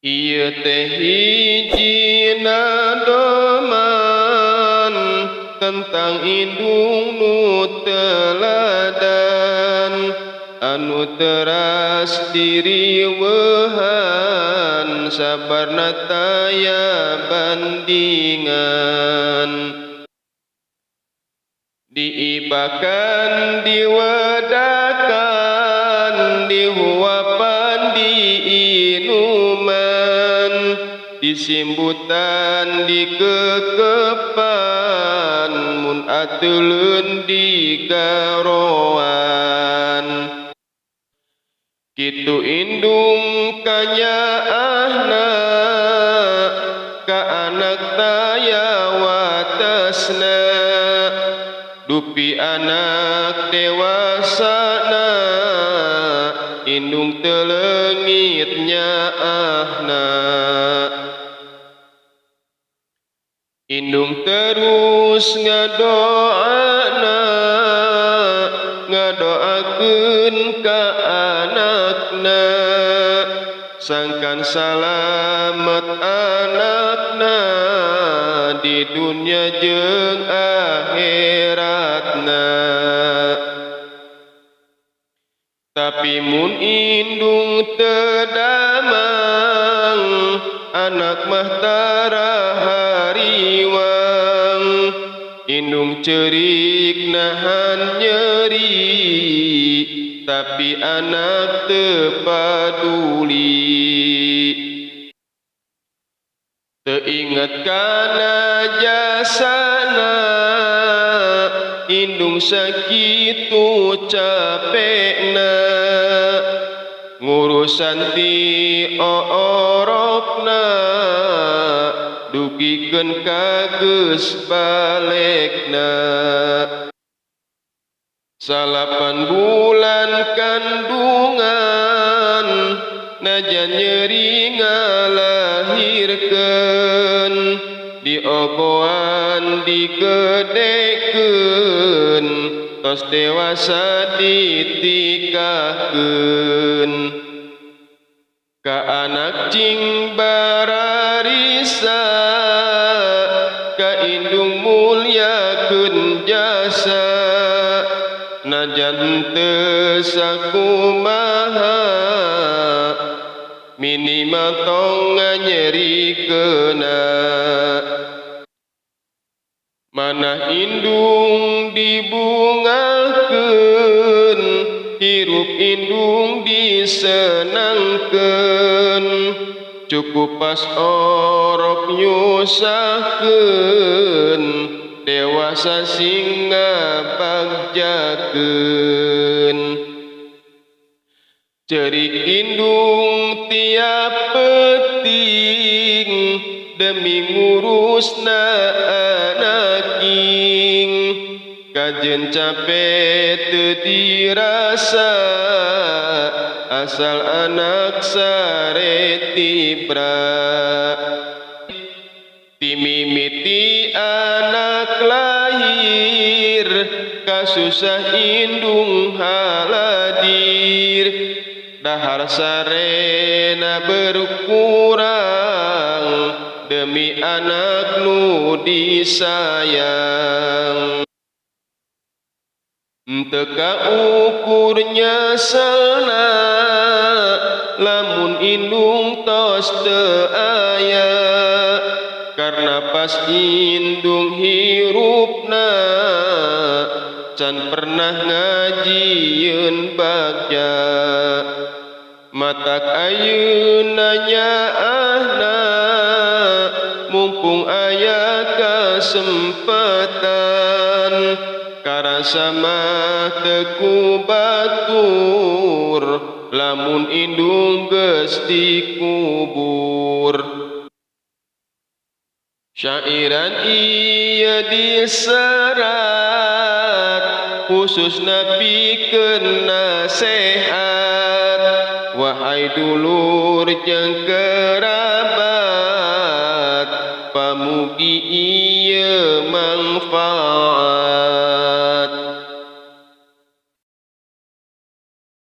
Ieu teh hijina doman tentang indung nu teladan anu teras diriweuhan sabarna taya bandingan diibakan diwadakan dihuapan diinuman disimbutan dikekepan mun ateuleun digaroan kitu indung kanyaahna ka anak taya watesna dupi anak dewasana indung teleungit nyaahna indung terus ngadoana ngadoakeun ka anakna sangkan salamet anakna di dunia jeung akhiratna tapi mun indung teu damang anak mah tara hariwang indung ceurik nahan nyeri tapi anak teu paduli teu inget kana jasana indung sakitu capekna ngurusan ti orokna dugikeun ka geus balekna 8 bulan kandungan najan nyeri ngalahirkeun diogoan digedekeun tos dewasa ditikahkeun ka anak cing bararisa ka indung mulyakeun jasa najan teu sakumaha minimal tong nganyerikeuna manah indung dibungakeun hirup indung disenangkeun cukup pas orok nyusahkeun dewasa sing ngabagjakeun cerik indung tiap penting demi ngurusna anaking kajen capek teu dirasa asal anak sare tibra timimiti anak lahir kasusah indung haladir dahar sarena berkurang demi anak nu disayang teu kaukur nyeselna lamun indung tos teu aya karna pas indung hirupna can pernah ngajieun bagja matak ayeuna nyaahna mumpung aya kasempatan karasa mah teu kubatur lamun indung geus dikubur syairan ieu diserat khususna pikeun nasehat wahai dulur jeung